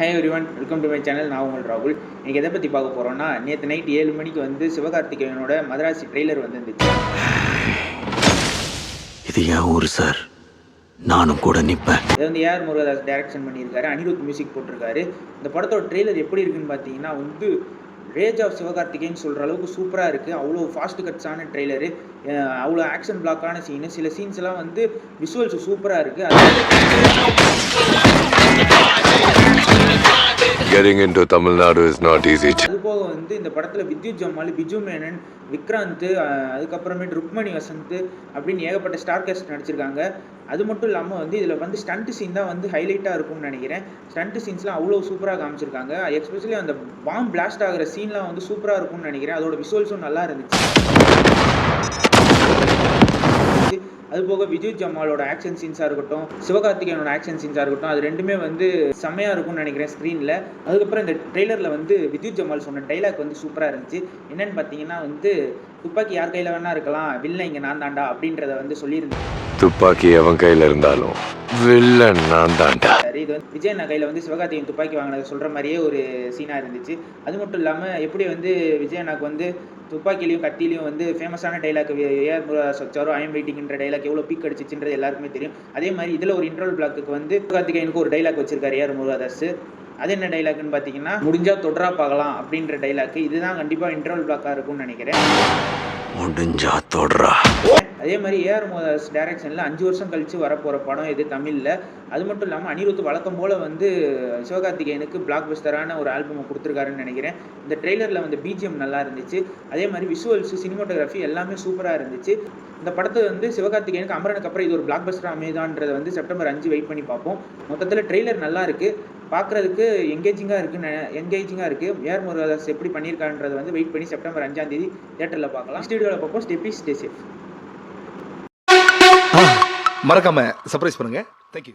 High everyone, welcome to my channel. நான் உங்கள் ராகுல். இன்றைக்கி எதை பற்றி பார்க்க போகிறோன்னா, நேற்று நைட் 7 மணிக்கு வந்து சிவகார்த்திகேயனோட மதராசி ட்ரெய்லர் வந்துருந்துச்சு. இது என் ஊர் சார், நானும் கூட நிற்பேன். இதை வந்து ஏஆர் முருகதாஸ் டைரக்ஷன் பண்ணியிருக்காரு, அனிருத் மியூசிக் போட்டிருக்காரு. இந்த படத்தோட ட்ரெய்லர் எப்படி இருக்குன்னு பார்த்தீங்கன்னா வந்து ரேஜ் ஆஃப் சிவகார்த்திகேயன் சொல்கிற அளவுக்கு சூப்பராக இருக்குது. அவ்வளோ ஃபாஸ்ட் கட்ஸான ட்ரெய்லரு, அவ்வளோ ஆக்ஷன் பிளாக்கான சீனு, சில சீன்ஸ் எல்லாம் வந்து விஷுவல்ஸ் சூப்பராக இருக்குது. Getting into Tamil Nadu is not easy. அதுபோக வந்து இந்த படத்தில் வித்யுத் ஜம்மால், பிஜு மேனன், விக்ராந்த், அதுக்கப்புறமேட்டு ருக்மணி வசந்த் அப்படின்னு ஏகப்பட்ட ஸ்டார் கேஸ்ட் நடிச்சிருக்காங்க. அது மட்டும் இல்லாமல் வந்து இதில் வந்து ஸ்டண்ட் சீன் தான் வந்து ஹைலைட்டாக இருக்கும்னு நினைக்கிறேன். ஸ்டண்ட் சீன்ஸ்லாம் அவ்வளோ சூப்பராக காமிச்சிருக்காங்க. எஸ்பெஷலி அந்த பாம் பிளாஸ்ட் ஆகிற சீன்லாம் வந்து சூப்பராக இருக்கும்னு நினைக்கிறேன். அதோட விஷுவல்ஸும் நல்லா இருந்துச்சு. அதுபோக விஜய் ஜம்மாலோட ஆக்ஷன் சீன்ஸாக இருக்கட்டும், சிவகார்த்திகேயனோட ஆக்ஷன் சீன்ஸாக இருக்கட்டும், அது ரெண்டுமே வந்து செம்மையாக இருக்கும்னு நினைக்கிறேன் ஸ்க்ரீனில். அதுக்கப்புறம் இந்த ட்ரெய்லரில் வந்து விஜய் ஜம்மால் சொன்ன டைலாக் வந்து சூப்பராக இருந்துச்சு. என்னென்னு பார்த்தீங்கன்னா வந்து, துப்பாக்கி யார் கையில் வேணா இருக்கலாம், வில்லை இங்கே நான் தாண்டா அப்படின்றத வந்து சொல்லியிருந்தேன். துப்பாக்கி அவன் கையில் இருந்தாலும் வில்லன் நான் தாண்டா. இது வந்து விஜய் அண்ணா கையில் வந்து சிவகார்த்திகேயன் துப்பாக்கி வாங்கினதை சொல்கிற மாதிரியே ஒரு சீனாக இருந்துச்சு. அது மட்டும் இல்லாமல் எப்படி வந்து விஜய் அண்ணாக்கு வந்து துப்பாக்கிலையும் கத்திலையும் வந்து ஃபேமஸான டைலாக் ஏஆர் முருகதாஸ் வச்சாரோ, ஐ எம் வெயிட்டிங்ன்ற டைலாக் எவ்வளோ பீக் அடிச்சிச்சுன்றது எல்லாருக்குமே தெரியும். அதே மாதிரி இதில் ஒரு இன்டர்வல் பிளாக்கு வந்து சிவகார்த்திகேயனுக்கு ஒரு டைலாக் வச்சிருக்காரு ஏஆர் முருகதாஸ். அது என்ன டைலாக்னு பார்த்தீங்கன்னா, முடிஞ்சா தொடரா பார்க்கலாம் அப்படின்ற டைலாக். இதுதான் கண்டிப்பாக இன்டர்வல் பிளாக்காக இருக்கும்னு நினைக்கிறேன். முடிஞ்சா தொடரா. அதே மாதிரி ஏஆர் முருகதாஸ் டைரக்ஷனில் 5 வருஷம் கழித்து வரப்போகிற படம் இது தமிழில். அது மட்டும் இல்லாமல் அனிருத் வழக்கம் போல் வந்து சிவகார்த்திகேயனுக்கு பிளாக் பஸ்டரான ஒரு ஆல்பமை கொடுத்துருக்காருன்னு நினைக்கிறேன். இந்த ட்ரெய்லரில் வந்து பிஜிஎம் நல்லா இருந்துச்சு. அதே மாதிரி விஷுவல்ஸு, சினிமாட்டோகிராஃபி எல்லாமே சூப்பராக இருந்துச்சு. இந்த படத்தை வந்து சிவகார்த்திகேயனுக்கு அமரனுக்கு அப்புறம் இது ஒரு பிளாக் பஸ்டர் அமைதான்றதை வந்து செப்டம்பர் 5 வெயிட் பண்ணி பார்ப்போம். மொத்தத்தில் ட்ரெய்லர் நல்லா இருக்குது, பார்க்குறதுக்கு எங்கேஜிங்காக இருக்குது. ஏஆர் முருகதாஸ் எப்படி பண்ணியிருக்கான்றதை வந்து வெயிட் பண்ணி செப்டம்பர் 5ஆம் தேதி தியேட்டரில் பார்க்கலாம். ஸ்டூடியோவில் பார்ப்போம். Stay safe. மறக்காம சர்ப்ரைஸ் பண்ணுங்க. தேங்க்யூ.